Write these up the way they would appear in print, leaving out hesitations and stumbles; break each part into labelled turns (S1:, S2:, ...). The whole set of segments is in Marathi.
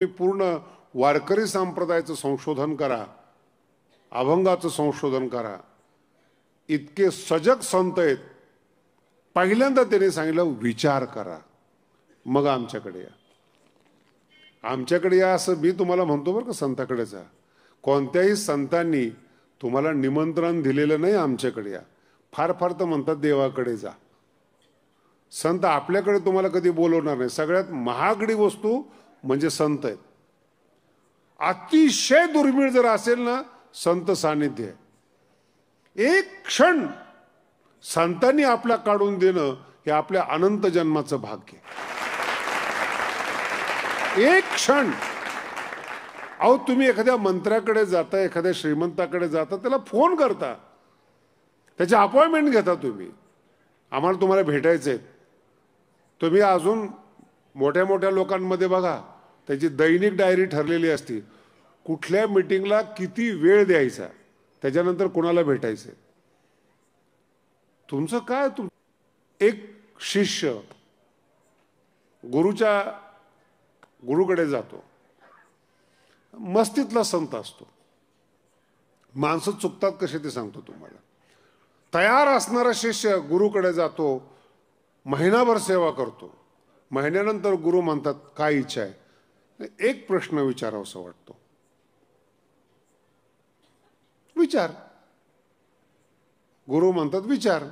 S1: पूर्ण वारकरी संप्रदायाचं संशोधन करा, अभंगाचं संशोधन करा. इतके सजग संत आहेत. पहिल्यांदा त्यांनी सांगितलं विचार करा, मग आमच्याकडे या. आमच्याकडे या असं मी तुम्हाला म्हणतो बरं का, संताकडे जा. कोणत्याही संतांनी तुम्हाला निमंत्रण दिलेलं नाही आमच्याकडे या. फार फार तर म्हणतात देवाकडे जा. संत आपल्याकडे तुम्हाला कधी बोलवणार नाही. सगळ्यात महागडी वस्तू म्हणजे संत आहेत. अतिशय दुर्मिळ जर असेल ना संत सानिध्य. एक क्षण संतांनी आपल्या काढून देणं हे आपल्या अनंत जन्माचं भाग्य. एक क्षण. अहो तुम्ही एखाद्या मंत्र्याकडे जाता, एखाद्या श्रीमंताकडे जाता, त्याला फोन करता, त्याची अपॉइंटमेंट घेता तुम्ही, आम्हाला तुम्हाला भेटायचंय. तुम्ही अजून मोठ्या मोठ्या लोकांमध्ये बघा, त्याची दैनिक डायरी ठरलेली असती. कुठल्या मीटिंगला किती वेळ द्यायचा, त्याच्यानंतर कोणाला भेटायचंय. तुमचं काय? एक शिष्य गुरुकडे जातो. मस्तीतला संत असतो. माणसं चुकतात कसे ते सांगतो तुम्हाला. तयार असणारा शिष्य गुरुकडे जातो, महिनाभर सेवा करतो. महिन्यानंतर गुरु म्हणतात काय इच्छा आहे? एक प्रश्न विचारावासा वाटतो. विचार. गुरु म्हणतात विचार.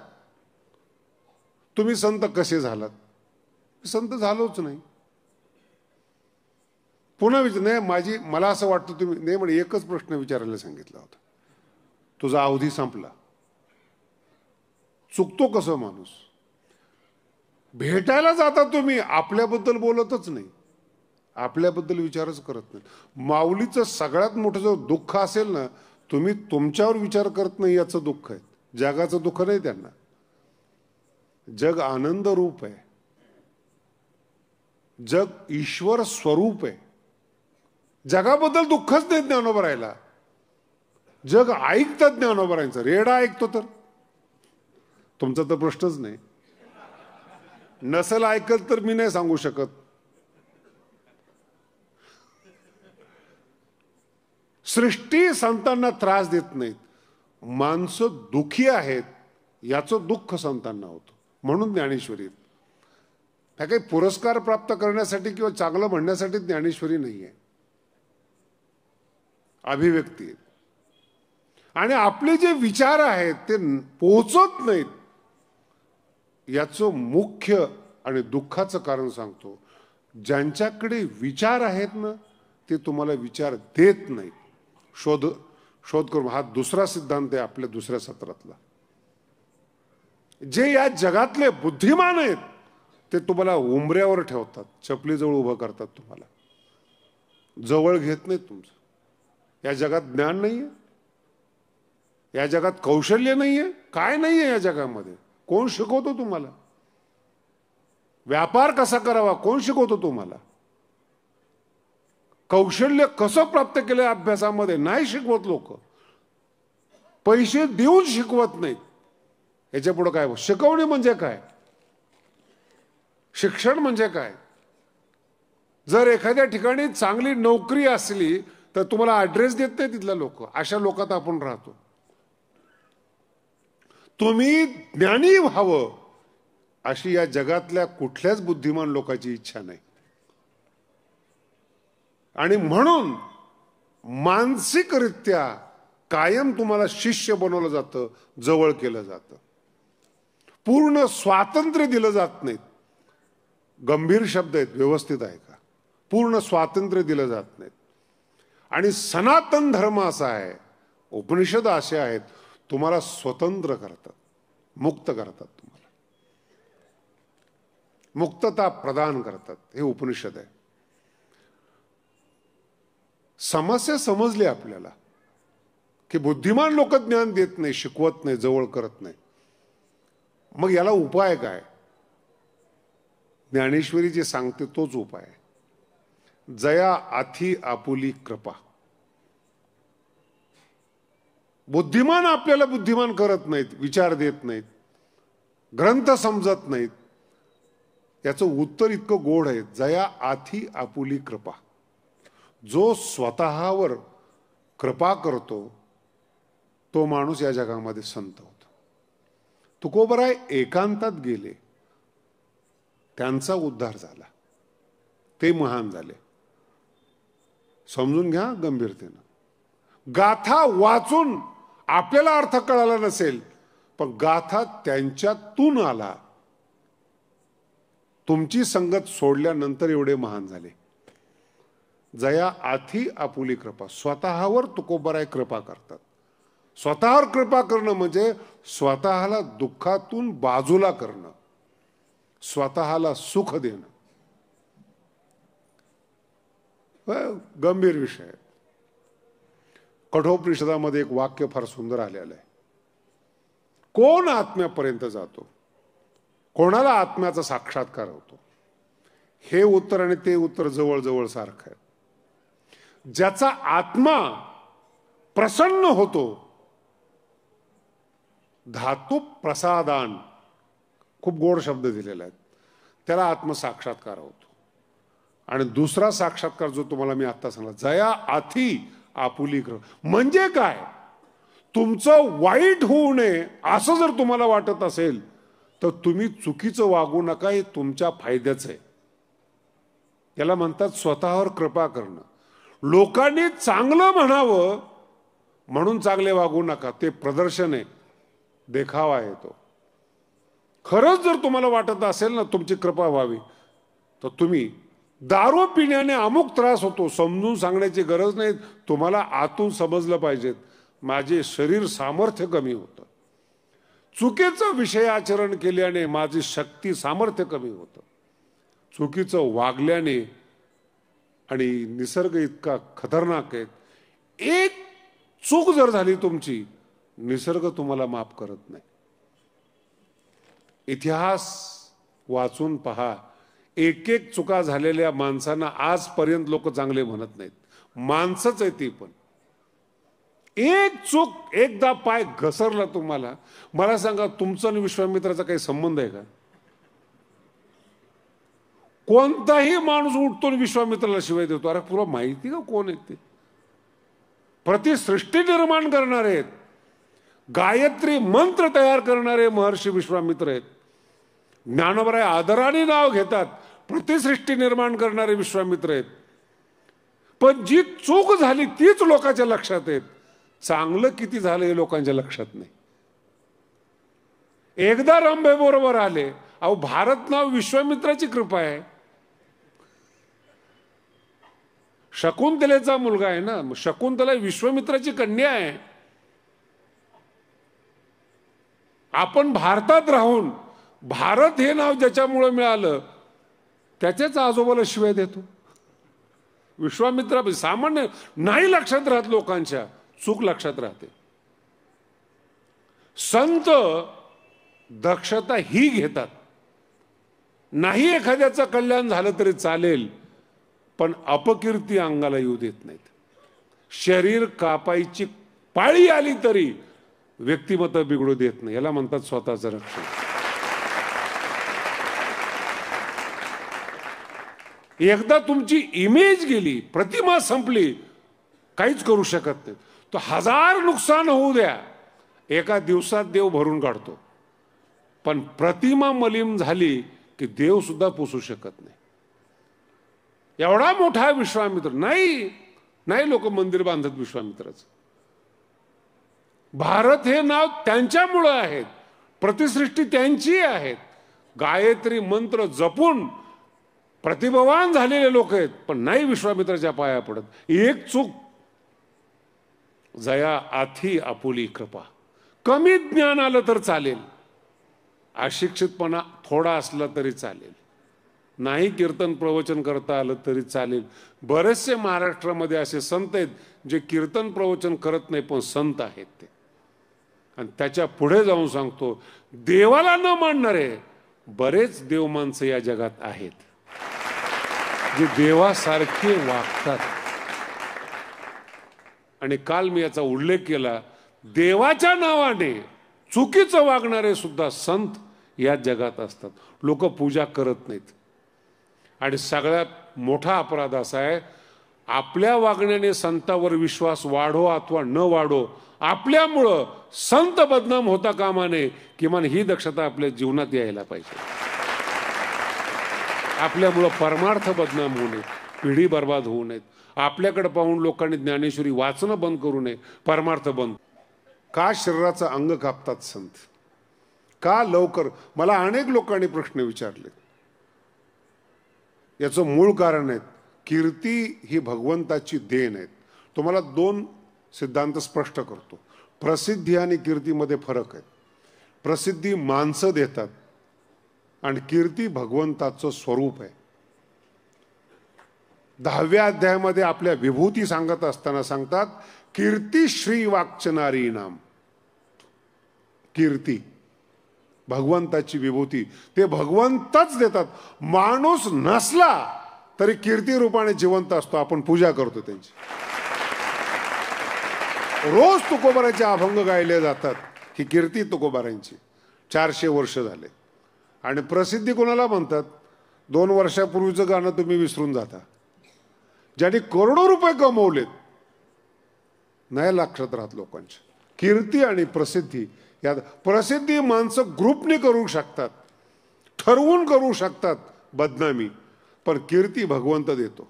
S1: तुम्ही संत कसे झालात? संत झालोच नाही. पुन्हा नाही मला असं वाटतं तुम्ही नाही म्हणजे एकच प्रश्न विचारायला सांगितला होता, तुझा अवधी संपला. चुकतो कसं माणूस? भेटायला जाता तुम्ही, आपल्याबद्दल बोलतच नाही, आपल्याबद्दल विचारच करत नाही. माऊलीचं सगळ्यात मोठं जर दुःख असेल ना, तुम्ही तुमच्यावर विचार करत नाही याचं दुःख आहे. जगाचं दुःख नाही त्यांना. जग आनंद रूप आहे. जग ईश्वर स्वरूप आहे. जगाबद्दल दुःखच नाही ज्ञानोबरायला. जग ऐकतं ज्ञानोबरायचं. रेडा ऐकतो तर तुमचा तर प्रश्नच नाही. नसेल ऐकत तर मी नाही सांगू शकत. सृष्टी संतांना त्रास देत नाहीत. माणसं दुखी आहेत याचं दुःख संतांना होतं. म्हणून ज्ञानेश्वरी ह्या काही पुरस्कार प्राप्त करण्यासाठी किंवा चांगलं म्हणण्यासाठी ज्ञानेश्वरी नाही आहे. अभिव्यक्ती. आणि आपले जे विचार आहेत ते पोहोचत नाहीत याचं मुख्य आणि दुःखाचं कारण सांगतो. ज्यांच्याकडे विचार आहेत ना ते तुम्हाला विचार देत नाहीत. शोध करून हा दुसरा सिद्धांत आहे आपल्या दुसऱ्या सत्रातला. जे या जगातले बुद्धिमान आहेत ते तुम्हाला उंबऱ्यावर ठेवतात, चपलीजवळ उभं करतात, तुम्हाला जवळ घेत नाहीत. तुमचं या जगात ज्ञान नाहीये, या जगात कौशल्य नाहीये, काय नाहीये या जगामध्ये. कोण शिकवतो तुम्हाला? व्यापार कसा करावा कोण शिकवतो तुम्हाला? कौशल्य कसं प्राप्त केलं अभ्यासामध्ये नाही शिकवत लोक. पैसे देऊन शिकवत नाहीत. याच्या पुढे काय? शिकवणे म्हणजे काय? शिक्षण म्हणजे काय? जर एखाद्या ठिकाणी चांगली नोकरी असली तर तुम्हाला ऍड्रेस देत नाही तिथल्या लोक. अशा लोकात आपण राहतो. तुम्ही ज्ञानी व्हावं अशी या जगातल्या कुठल्याच बुद्धिमान लोकांची इच्छा नाही. आणि म्हणून मानसिकरित्या कायम तुम्हाला शिष्य बनवलं जातं, जवळ केलं जातं. पूर्ण स्वातंत्र्य दिलं जात नाहीत. गंभीर शब्द आहेत, व्यवस्थित आहे का? पूर्ण स्वातंत्र्य दिलं जात नाहीत. आणि सनातन धर्म असा आहे, उपनिषद असे आहेत, तुम्हाला स्वतंत्र करतात, मुक्त करतात. तुम्हाला मुक्तता प्रदान करतात. हे उपनिषद आहे. समस्या समजली आपल्याला की बुद्धिमान लोक ज्ञान देत नाही, शिकवत नाही, जवळ करत नाही. मग याला उपाय काय? ज्ञानेश्वरी जे सांगते तोच उपाय आहे. जया आथी आपुली कृपा. बुद्धिमान आपल्याला बुद्धिमान करत नाहीत, विचार देत नाहीत, ग्रंथ समजत नाहीत. याचं उत्तर इतकं गोड आहे. जया आथी आपुली कृपा. जो स्वतःवर कृपा करतो तो माणूस या जगामध्ये संत होतो. तुकोबराय एकांतात गेले, त्यांचा उद्धार झाला, ते महान झाले. समजून घ्या गंभीरतेनं. गाथा वाचून आपल्याला अर्थ कळाला नसेल, पण गाथा त्यांच्यातून आला. तुमची संगत सोडल्यानंतर एवढे महान झाले. जया आथी आपुली कृपा. स्वतःवर तुकोबराय कृपा करतात. स्वतःवर कृपा करणं म्हणजे स्वतःला दुःखातून बाजूला करणं, स्वतःला सुख देणं. गंभीर विषय आहे. कठोपनिषदामध्ये एक वाक्य फार सुंदर आलेलं आहे. कोण आत्म्यापर्यंत जातो, कोणाला आत्म्याचा साक्षात्कार होतो? हे उत्तर आणि ते उत्तर जवळजवळ सारखं आहे. ज्याचा आत्मा प्रसन्न होतो, धातू प्रसादान, खूप गोड शब्द दिलेले आहेत, त्याला आत्मसाक्षात्कार होतो. आणि दुसरा साक्षात्कार जो तुम्हाला मी आता सांगला, जया आथी आपुली कृपा, म्हणजे काय? तुमचं वाईट होऊ नये असं जर तुम्हाला वाटत असेल तर तुम्ही चुकीचं वागू नका, हे तुमच्या फायद्याचं आहे. याला म्हणतात स्वतःवर कृपा करणं. लोकांनी चांगलं म्हणावं म्हणून चांगले वागू नका, ते प्रदर्शन आहे, देखावा आहे तो. खरंच जर तुम्हाला वाटत असेल ना तुमची कृपा व्हावी, तर तुम्ही दारू पिण्याने अमुक त्रास होतो समजून सांगण्याची गरज नाही. तुम्हाला आतून समजलं पाहिजे, माझे शरीर सामर्थ्य कमी होतं. चुकीचं विषय आचरण केल्याने माझी शक्ती सामर्थ्य कमी होतं. चुकीचं वागल्याने, आणि निसर्ग इतका खतरनाक आहे, एक चूक जर झाली तुमची, निसर्ग तुम्हाला माफ करत नाही. इतिहास वाचून पहा, एक एक चुका झालेल्या माणसांना आजपर्यंत लोक चांगले म्हणत नाहीत. माणसंच आहे ती, पण एक चूक, एकदा पाय घसरला तुम्हाला, मला सांगा तुमचा आणि विश्वामित्राचा काही संबंध आहे का? कोणताही माणूस उठतो आणि विश्वामित्राला शिवाय देतो. अरे तुला माहिती का कोण आहेत ते? प्रतिसृष्टी निर्माण करणारे आहेत, गायत्री मंत्र तयार करणारे महर्षी विश्वामित्र आहेत. ज्ञानोबराय आदराने नाव घेतात, प्रतिसृष्टी निर्माण करणारे विश्वामित्र आहेत. पण जी चूक झाली तीच लोकांच्या लक्षात आहेत, चांगलं किती झालं हे लोकांच्या लक्षात नाही. एकदा रंभे बरोबर आले, अहो भारत नाव विश्वामित्राची कृपा आहे. शकुंतलेचा मुलगा आहे ना, शकुंतला विश्वामित्राची कन्या आहे. आपण भारतात राहून भारत हे नाव ज्याच्यामुळे मिळालं त्याच्याच आजोबाला शिवाय देतो. विश्वामित्रा सामान्य नाही लक्षात राहत, लोकांच्या चूक लक्षात राहते. संत दक्षता ही घेतात, नाही एखाद्याचं कल्याण झालं तरी चालेल, पण अपकीर्ती अंगाला येऊ देत नाहीत. शरीर कापायची पाळी आली तरी व्यक्तिमत्व बिघडू देत नाही. याला म्हणतात स्वतःचं रक्षण. एकदा तुमची इमेज गेली, प्रतिमा संपली, काहीच करू शकत नाही. तो 1000 नुकसान होऊ द्या, एका दिवसात देव भरून काढतो. पण प्रतिमा मलिन झाली की देव सुद्धा पुसू शकत नाही. एवढा मोठा विश्वामित्र नाही लोक मंदिर बांधत विश्वामित्राचं. भारत हे नाव त्यांच्यामुळे आहेत, प्रतिसृष्टी त्यांची आहेत. गायत्री मंत्र जपून प्रतिभावान झालेले लोक आहेत, पण नाही विश्वामित्राच्या पाया पडत. एक चूक, जया आथी आपुली कृपा. कमी ज्ञान आलं तर चालेल, अशिक्षितपणा थोडा असला तरी चालेल, नाही कीर्तन प्रवचन करता आलं तरी चालेल. बरेचसे महाराष्ट्रामध्ये असे संत आहेत जे कीर्तन प्रवचन करत नाही पण संत आहेत ते. आणि त्याच्या पुढे जाऊन सांगतो, देवाला न मानणारे बरेच देव माणसं या जगात आहेत, जे देवासारखे वागतात. आणि काल मी याचा उल्लेख केला, देवाच्या नावाने चुकीचं वागणारे सुद्धा संत या जगात असतात. लोक पूजा करत नाहीत. आणि सगळ्यात मोठा अपराध असा आहे, आपल्या वागण्याने संतावर विश्वास वाढो अथवा न वाढो, आपल्यामुळं संत बदनाम होता कामा नये, किमान ही दक्षता आपल्या जीवनात यायला पाहिजे. आपल्यामुळं परमार्थ बदनाम होऊ नये, पिढी बर्बाद होऊ नयेत. आपल्याकडे पाहून लोकांनी ज्ञानेश्वरी वाचणं बंद करू नये, परमार्थ बंद. का शरीराचं अंग कापतात संत? का लवकर? मला अनेक लोकांनी प्रश्न विचारले. याचं मूळ कारण आहे, कीर्ती ही भगवंताची देण आहे. तुम्हाला दोन सिद्धांत स्पष्ट करतो. प्रसिद्धी आणि कीर्तीमध्ये फरक आहे. प्रसिद्धी माणसं देतात आणि कीर्ती भगवंताचं स्वरूप आहे. 10व्या अध्यायामध्ये आपल्या विभूती सांगत असताना सांगतात, कीर्ती श्री वाक्चनारी नाम. कीर्ती भगवंताची विभूती, ते भगवंतच देतात. माणूस नसला तरी कीर्ती रूपाने जिवंत असतो. आपण पूजा करतो त्यांची. रोज तुकोबाराचे अभंग गायले जातात. ही कीर्ती तुकोबारांची 400 वर्ष झाले. आणि प्रसिद्धी कोणाला म्हणतात? 2 वर्षापूर्वीचं गाणं तुम्ही विसरून जाता. ज्यांनी करोडो रुपये कमवलेत, नाही लक्षात राहत लोकांच्या. कीर्ती आणि प्रसिद्धी, या प्रसिद्धी माणसं ग्रुपने करू शकतात, ठरवून करू शकतात बदनामी, पण कीर्ती भगवंत देतो.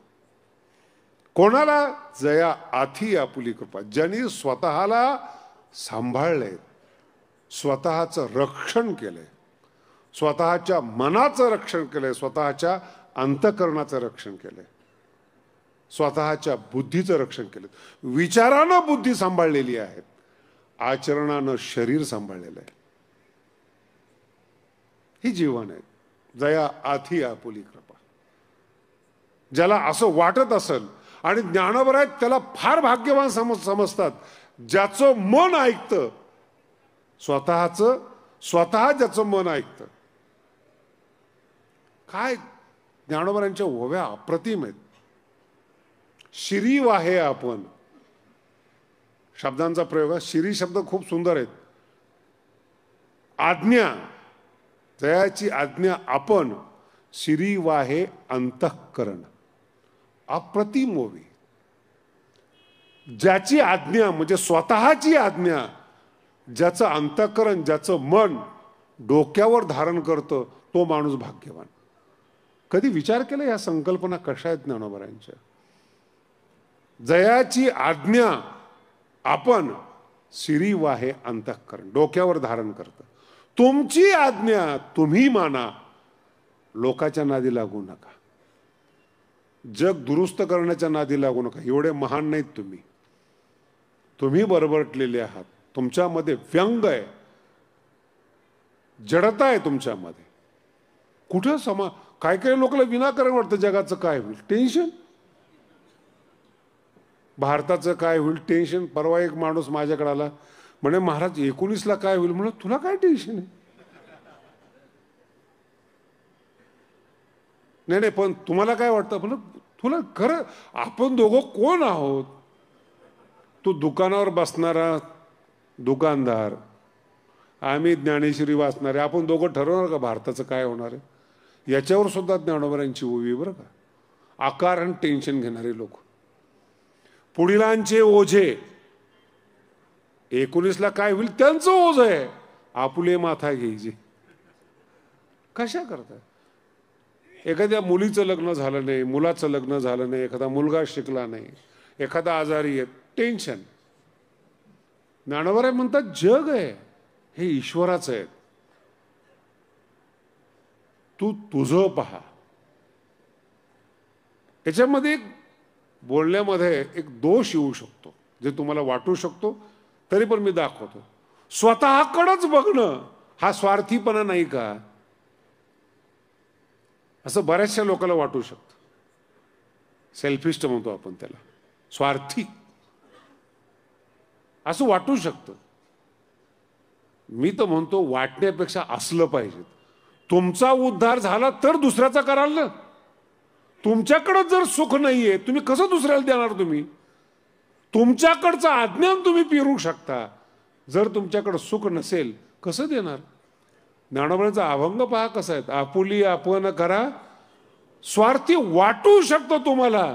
S1: कोणाला? जया आथी आपुली कृपा. ज्यांनी स्वतःला सांभाळले, स्वतःचं रक्षण केलंय, स्वतःच्या मनाचं रक्षण केलंय, स्वतःच्या अंतःकरणाचं रक्षण केलंय, स्वतःच्या बुद्धीचं रक्षण केलं. विचारानं बुद्धी सांभाळलेली आहे, आचरणानं शरीर सांभाळलेलं आहे. ही जीवन आहे. जया आथी आपुली कृपा. ज्याला असं वाटत असेल, आणि ज्ञानोबर आहेत त्याला फार भाग्यवान समजतात, ज्याचं मन ऐकतं, स्वतः ज्याचं मन ऐकतं. काय ज्ञानोबरांच्या ओव्या अप्रतिम आहेत. शिरी वाहे आपण, शब्दांचा प्रयोग. शिरी शब्द खूप सुंदर आहेत. आज्ञा, जयाची आज्ञा आपण, शिरी वाहे अंतःकरण. अप्रतिम ओवी. ज्याची आज्ञा म्हणजे स्वतःची आज्ञा, ज्याचं अंतःकरण, ज्याचं मन डोक्यावर धारण करतं, तो माणूस भाग्यवान. कधी विचार केला या संकल्पना कशा आहेत ज्ञानोबरांच्या? जयाची आज्ञा आपण, शिरी वाहे अंतःकरण, डोक्यावर धारण करतं. तुमची आज्ञा तुम्ही माना, लोकाच्या नादी लागू नका, जग दुरुस्त करण्याच्या नादी लागू नका. एवढे महान नाहीत तुम्ही. तुम्ही बरबरटलेले आहात. तुमच्यामध्ये व्यंग आहे, जडता आहे तुमच्यामध्ये. कुठं काय काय लोकांना विनाकारण वाटतं जगाचं काय होईल, टेन्शन. भारताचं काय होईल टेन्शन. परवा एक माणूस माझ्याकडे आला, म्हणे महाराज 19ला काय होईल? म्हणून तुला काय टेन्शन आहे? नाही, पण तुम्हाला काय वाटतं? म्हणून तुला खरं, आपण दोघं कोण आहोत? तू दुकानावर बसणारा दुकानदार, आम्ही ज्ञानेश्वरी वाचणारे, आपण दोघं ठरवणार का भारताचं काय होणार आहे? याच्यावर सुद्धा ज्ञानोबरांची ओवी बरं का. अकारण टेन्शन घेणारे लोक. पुढीलांचे ओझे, 19ला काय होईल त्यांचं ओझ आहे, आपुले माथा घ्यायचे. कशा करताय? एखाद्या मुलीचं लग्न झालं नाही, मुलाचं लग्न झालं नाही, एखादा मुलगा शिकला नाही, एखादा आजारी आहे, टेन्शन. ज्ञानोबराय म्हणतात जग आहे हे ईश्वराचं आहे, तू तुझं पहा. याच्यामध्ये बोलण्यामध्ये एक दोष येऊ शकतो, जे तुम्हाला वाटू शकतो, तरी पण मी दाखवतो. स्वतःकडेच बघणं हा स्वार्थीपणा नाही का? असं बऱ्याचशा लोकांना वाटू शकतं. सेल्फिस्ट म्हणतो आपण त्याला, स्वार्थी असं वाटू शकतं. मी तर म्हणतो वाटण्यापेक्षा असलं पाहिजे. तुमचा उद्धार झाला तर दुसऱ्याचा कराल ना. तुमच्याकडे जर सुख नाहीये, तुम्ही कसं दुसऱ्याला देणार? तुम्ही तुमच्याकडचं अज्ञान तुम्ही पिरू शकता, जर तुमच्याकडे सुख नसेल कसं देणार? ज्ञानोबाचा अभंग पहा कसा आहे. आपुली आपण करा, स्वार्थी वाटू शकतो तुम्हाला,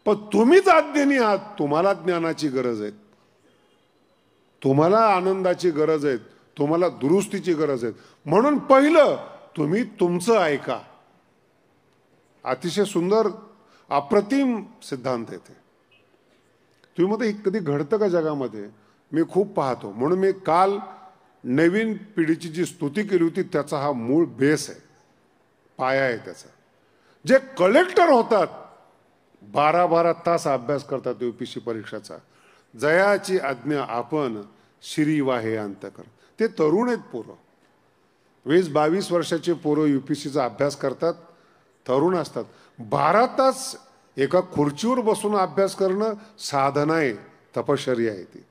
S1: पण तुम्हीच अज्ञानी आहात. तुम्हाला ज्ञानाची गरज आहे, तुम्हाला आनंदाची गरज आहे, तुम्हाला दुरुस्तीची गरज आहे. म्हणून पहिलं तुम्ही तुमचं ऐका. अतिशय सुंदर अप्रतिम सिद्धांत आहे ते. तुम्ही म्हणता हे कधी घडतं का जगामध्ये? मी खूप पाहतो. म्हणून मी काल नवीन पिढीची जी स्तुती केली होती त्याचा हा मूळ बेस आहे, पाया आहे त्याचा. जे कलेक्टर होतात 12-12 तास अभ्यास करतात यूपीसी परीक्षाचा. जयाची आज्ञा आपण श्री वाहे अंतकर. ते तरुण आहेत पोरं, 20-22 वर्षाचे पोरं यूपीसीचा अभ्यास करतात, तरुण असतात. 12 तास एका खुर्चीवर बसून अभ्यास करणं साधना आहे, तपश्चर्या आहे ती.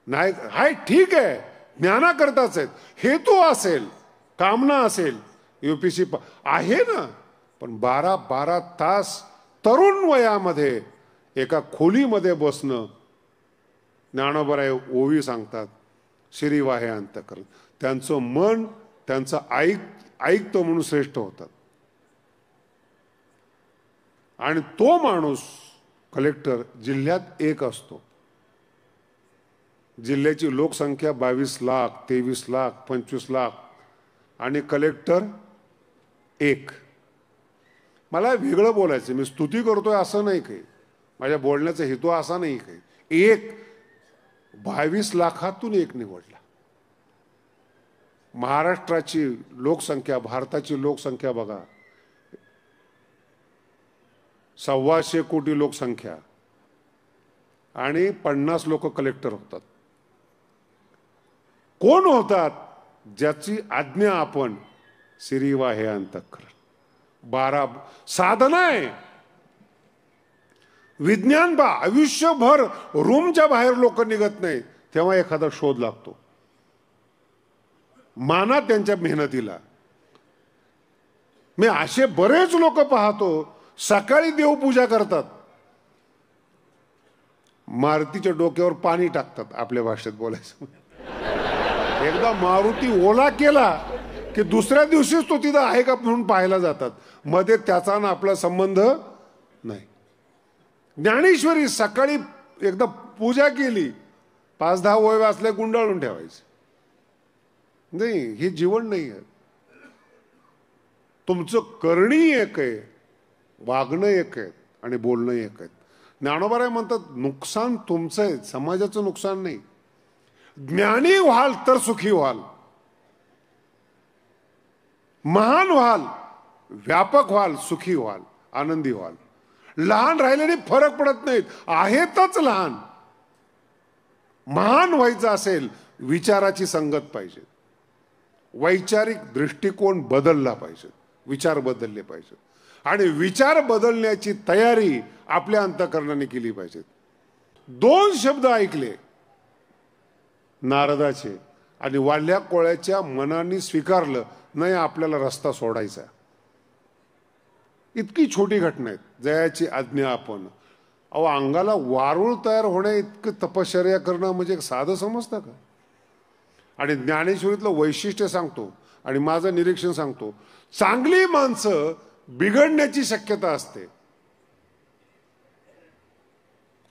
S1: नाही हाय ठीक आहे, ज्ञानाकरताच आहेत, हेतू असेल, कामना असेल, यूपीसी आहे ना. पण 12-12 तास तरुण वयामध्ये एका खोलीमध्ये बसणं. ज्ञानोबराय ओवी सांगतात श्री वाहे अंतकरण. त्यांचं मन त्यांचं ऐकतो म्हणून श्रेष्ठ होतात. आणि तो माणूस कलेक्टर जिल्ह्यात एक असतो. जिल्ह्याची लोकसंख्या 22 लाख, 23 लाख, 25 लाख आणि कलेक्टर एक. मला वेगळं बोलायचं, मी स्तुती करतोय असं नाही काही, माझ्या बोलण्याचा हेतू असा नाही काही. एक 22 लाखातून एक निवडला. महाराष्ट्राची लोकसंख्या, भारताची लोकसंख्या बघा, 1.25 कोटी लोकसंख्या आणि 50 लोक कलेक्टर होतात. कोण होतात? ज्याची आज्ञा आपण श्री वाहे अंतकरण. 12 साधना आहे. विज्ञान बा आयुष्यभर रूमच्या बाहेर लोक निघत नाही, तेव्हा एखादा शोध लागतो. माना त्यांच्या मेहनतीला. मी असे बरेच लोक पाहतो सकाळी देवपूजा करतात, मारुतीच्या डोक्यावर पाणी टाकतात, आपल्या भाषेत बोलायचं. एकदा मारुती ओला केला की दुसऱ्या दिवशीच तो तिथं आहे का म्हणून पाहायला जातात. मध्ये त्याचा ना आपला संबंध नाही. ज्ञानेश्वरी सकाळी एकदा पूजा केली, 5-10 ओवे असले गुंडाळून ठेवायचे. नाही, हे जीवन नाही आहे. तुमचं करणी एक आहे, वागणं एक आहे आणि बोलणं एक आहे. ज्ञानोबाराय म्हणतात नुकसान तुमचं आहे, समाजाचं नुकसान नाही. ज्ञानी व्हाल तर सुखी व्हाल, महान व्हाल, व्यापक व्हाल, सुखी व्हाल, आनंदी व्हाल. लहान राहिल्याने फरक पडत नाहीत, आहेतच लहान. महान व्हायचं असेल विचाराची संगत पाहिजे, वैचारिक दृष्टिकोन बदलला पाहिजे, विचार बदलले पाहिजे आणि विचार बदलण्याची तयारी आपल्या अंतःकरणाने केली पाहिजे. 2 शब्द ऐकले नारदाचे आणि वाढल्या कोळ्याच्या मनाने स्वीकारलं, नाही आपल्याला रस्ता सोडायचा. इतकी छोटी घटना आहेत. जयाची आज्ञा आपण. अहो, अंगाला वारूळ तयार होण्या इतकं तपश्चर्या करणं म्हणजे एक साधं समजतं का? आणि ज्ञानेश्वरीतलं वैशिष्ट्य सांगतो आणि माझं निरीक्षण सांगतो, चांगली माणसं बिघडण्याची शक्यता असते.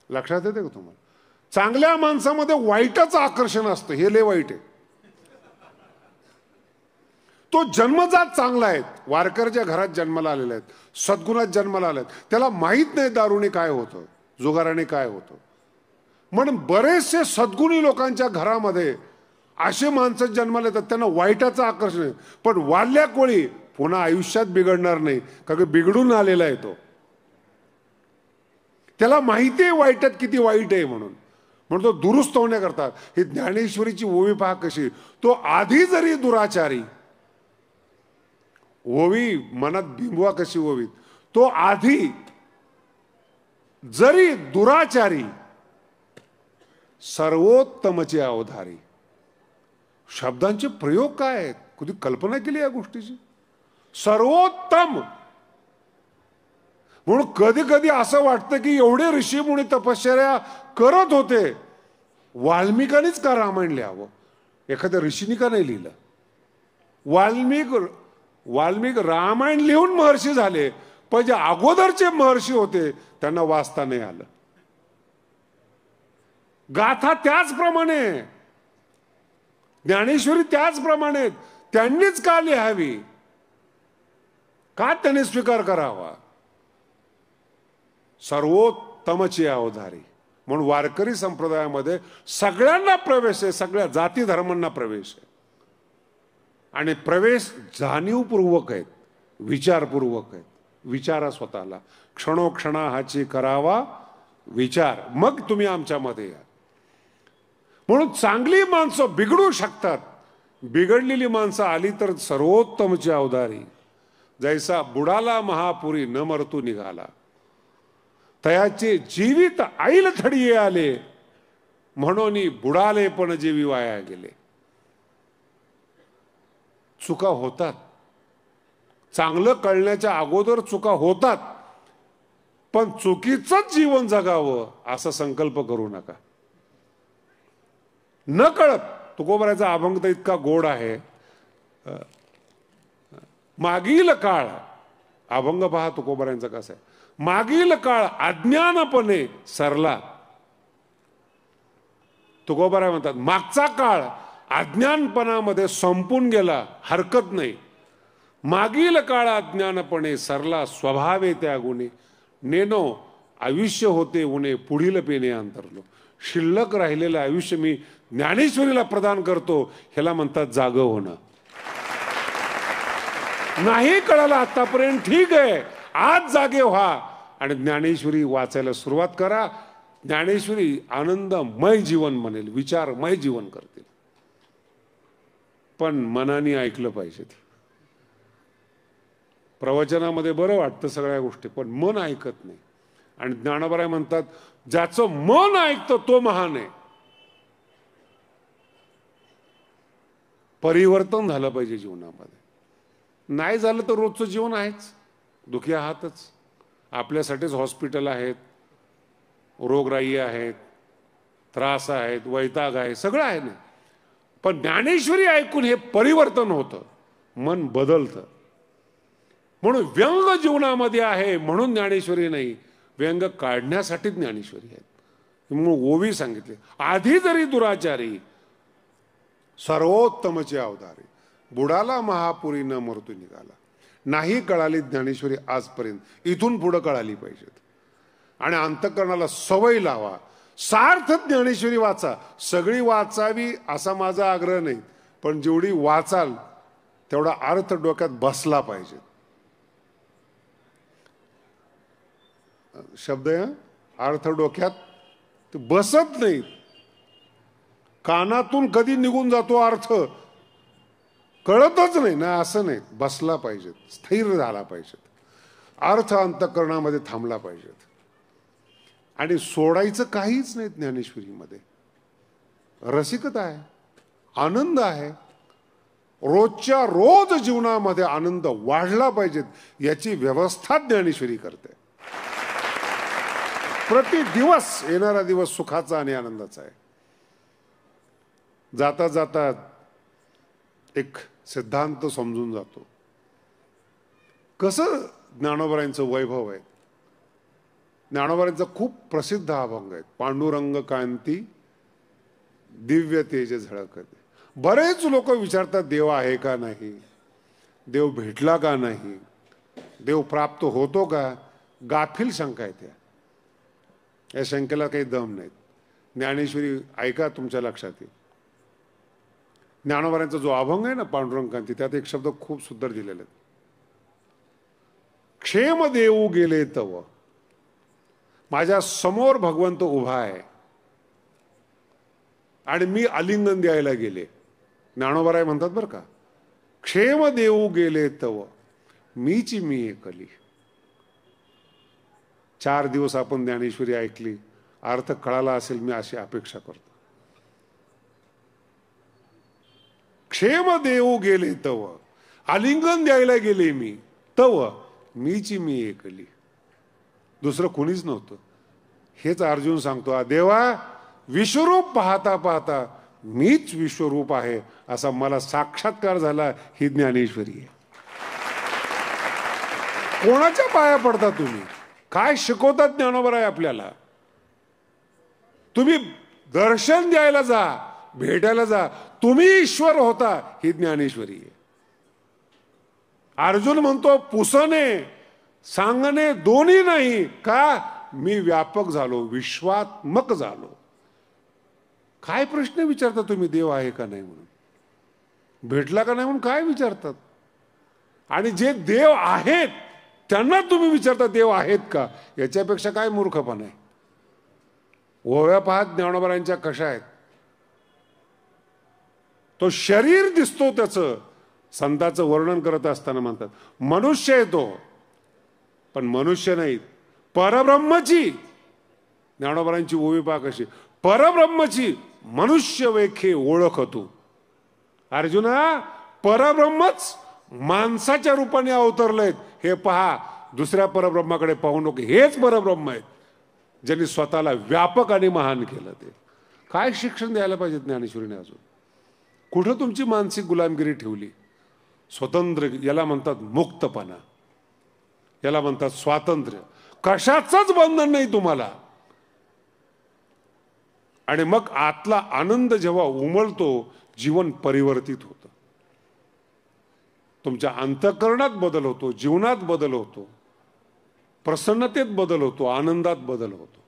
S1: लक्षात येते का तुम्हाला? चांगल्या माणसामध्ये वाईटाचं आकर्षण असतं, हे लय वाईट आहे. तो जन्मजात चांगला आहे, वारकरच्या घरात जन्माला आलेला आहे, सद्गुणात जन्माला आलाय, त्याला माहीत नाही दारूने काय होतं, जुगाराने काय होतं. म्हणून बरेचसे सद्गुणी लोकांच्या घरामध्ये असे माणसं जन्माला येतात, त्यांना वाईटाचं आकर्षण आहे. पण वाल्या कोळी पुन्हा आयुष्यात बिघडणार नाही, कारण बिघडून आलेला आहे तो. त्याला माहिती आहे वाईटात किती वाईट आहे म्हणून तो दुरुस्त होण्याकरता. ही ज्ञानेश्वरीची ओवी पहा कशी. तो आधी जरी दुराचारी, ओवी मनात बिंबवा कशी ओवी, तो आधी जरी दुराचारी सर्वोत्तमचे अवधारी. शब्दांचे प्रयोग काय आहेत, कधी कल्पना केली या गोष्टीची? सर्वोत्तम म्हणून कधी कधी असं वाटतं की एवढे ऋषी मुनी तपश्चर्या करत होते, वाल्मिकांनीच का रामायण लिहावं? एखाद्या ऋषीनी का नाही लिहिलं? वाल्मिक रामायण लिहून महर्षी झाले, पण जे अगोदरचे महर्षी होते त्यांना वाचता नाही आलं. गाथा त्याचप्रमाणे, ज्ञानेश्वरी त्याचप्रमाणे, त्यांनीच का लिहावी, का त्यांनी स्वीकार करावा. सर्वोत्तमची अवधारी म्हणून वारकरी संप्रदायामध्ये सगळ्यांना प्रवेश आहे, सगळ्या जाती धर्मांना प्रवेश आहे. आणि प्रवेश जाणीवपूर्वक आहेत, विचारपूर्वक आहेत. विचारा स्वतःला, क्षणोक्षणा हाची करावा विचार, मग तुम्ही आमच्यामध्ये या. म्हणून चांगली माणसं बिघडू शकतात, बिघडलेली माणसं आली तर सर्वोत्तमची अवधारी. जैसा बुडाला महापुरी न मरतू निघाला, तयाचे जीवित आईल थडिये आले, म्हणून बुडाले पण जीवी वाया गेले. चुका होतात, चांगलं कळण्याच्या अगोदर चुका होतात, पण चुकीचंच जीवन जगावं असा संकल्प करू नका. न कळत, तुकोबाराचा अभंग तर इतका गोड आहे. मागील काळ, अभंग पहा तुकोबारांचा कसा आहे. मागील काळ अज्ञानपणे सरला. तुकोबारा म्हणतात मागचा काळ अज्ञानपणामध्ये संपून गेला, हरकत नाही. मागील काळ अज्ञानपणे सरला, स्वभावे त्या गुणे नेनो आयुष्य होते उणे पुढील पेने अंतरलो. शिल्लक राहिलेलं आयुष्य मी ज्ञानेश्वरीला प्रदान करतो, ह्याला म्हणतात जागं होणं. नाही कळालं आतापर्यंत, ठीक आहे, आज जागे व्हा आणि ज्ञानेश्वरी वाचायला सुरुवात करा. ज्ञानेश्वरी आनंदमय जीवन म्हणेल, विचारमय जीवन करतील. पण मनाने ऐकलं पाहिजे. प्रवचनामध्ये बरं वाटतं सगळ्या गोष्टी, पण मन ऐकत नाही. आणि ज्ञानोबा म्हणतात ज्याचं मन ऐकतं तो महान आहे. परिवर्तन झालं पाहिजे जीवनामध्ये. नाही झालं तर रोजचं जीवन आहेच, दुखी आहातच. आपल्यासाठीच हॉस्पिटल आहेत, रोगराई आहेत, त्रास आहेत, वैताग आहे, सगळं आहे ना. पण ज्ञानेश्वरी ऐकून हे परिवर्तन होतं, मन बदलतं. म्हणून व्यंग जीवनामध्ये आहे म्हणून ज्ञानेश्वरी नाही, व्यंग काढण्यासाठी ज्ञानेश्वरी आहे. म्हणून ओवी सांगितले, आधी जरी दुराचारी सर्वोत्तमची अवधारी, बुडाला महापुरी न मरतू निघाला. नाही कळाली ज्ञानेश्वरी आजपर्यंत, इथून पुढे कळाली पाहिजेत. आणि अंतःकरणाला सवय लावा, सार्थ ज्ञानेश्वरी वाचा. सगळी वाचावी असा माझा आग्रह नाही, पण जेवढी वाचाल तेवढा अर्थ डोक्यात बसला पाहिजे. शब्द अर्थ डोक्यात बसत नाही, कानातून कधी निघून जातो अर्थ कळतच नाही ना. असं नाही, बसला पाहिजे, स्थिर झाला पाहिजे, अर्थ अंतःकरणामध्ये थांबला पाहिजे. आणि सोडायचं काहीच नाही ज्ञानेश्वरीमध्ये. रसिकता आहे, आनंद आहे. रोजच्या रोज जीवनामध्ये आनंद वाढला पाहिजे याची व्यवस्था ज्ञानेश्वरी करते. प्रति दिवस येणारा दिवस सुखाचा आणि आनंदाचा आहे. जाता जाता एक सिद्धांत समजून जातो. कसं ज्ञानोबारांचं वैभव आहे. ज्ञानोबारांचा खूप प्रसिद्ध अभंग आहे, पांडुरंग कांती दिव्य तेज झळकते. बरेच लोक विचारतात देव आहे का नाही, देव भेटला का नाही, देव प्राप्त होतो का. गाफील शंका येते, या शंकेला काही दम नाहीत. ज्ञानेश्वरी ऐका, तुमच्या लक्षात येईल. ज्ञानोबारांचा जो अभंग आहे ना पांडुरंग कांती, त्यात एक शब्द खूप सुंदर दिलेले आहेत. क्षेम देऊ गेले तव. माझ्या समोर भगवंत उभा आहे आणि मी आलिंगन द्यायला गेले. ज्ञानोबाराय म्हणतात बरं का, क्षेम देऊ गेले तव मीची मी एकली. 4 दिवस आपण ज्ञानेश्वरी ऐकली, अर्थ कळाला असेल मी अशी अपेक्षा करतो. क्षेम देऊ गेले तव, आलिंगन द्यायला गेले मी, तव मीची मी एकली. दुसरं कोणीच नव्हतं. हेच अर्जुन सांगतो, देवा विश्वरूप पाहता पाहता मीच विश्वरूप आहे असा मला साक्षात्कार झाला. ही ज्ञानेश्वरी आहे. कोणाच्या पाया पडता तुम्ही? काय शिकवतात ज्ञानोबराय आपल्याला? तुम्ही दर्शन द्यायला जा, भेटायला जा, तुम्ही ईश्वर होता, ही ज्ञानेश्वरी आहे. अर्जुन म्हणतो पुसणे सांगणे दोन्ही नाही का, मी व्यापक झालो, विश्वात्मक झालो. काय प्रश्न विचारता तुम्ही? देव आहे का नाही म्हणून, भेटला का नाही म्हणून काय विचारतात? आणि जे देव आहेत त्यांना तुम्ही विचारता देव आहेत का? याच्यापेक्षा काय मूर्खपणा आहे? ओव्या पाहत ज्ञानोबरांच्या कशा आहेत. तो शरीर दिसतो त्याचं, संतांचं वर्णन करत असताना म्हणतात मनुष्य आहे तो, पण मनुष्य नाही, परब्रह्मची. ज्ञानोबरांची ओवी पहा कशी, परब्रह्मची मनुष्य वेखे ओळख तू. अर्जुना, परब्रह्मच माणसाच्या रूपाने अवतरलेत हे पहा, दुसऱ्या परब्रह्माकडे पाहू नको. हेच परब्रह्म आहेत ज्यांनी स्वतःला व्यापक आणि महान केलं. ते काय शिक्षण द्यायला पाहिजे ज्ञानेश्वरीने? अजून कुठं तुमची मानसिक गुलामगिरी ठेवली? स्वतंत्र, याला म्हणतात मुक्तपणा, याला म्हणतात स्वातंत्र्य. कशाचंच बंधन नाही तुम्हाला. आणि मग आतला आनंद जेव्हा उमलतो, जीवन परिवर्तित होतं. तुमच्या अंतःकरणात बदल होतो, जीवनात बदल होतो, प्रसन्नतेत बदल होतो, आनंदात बदल होतो.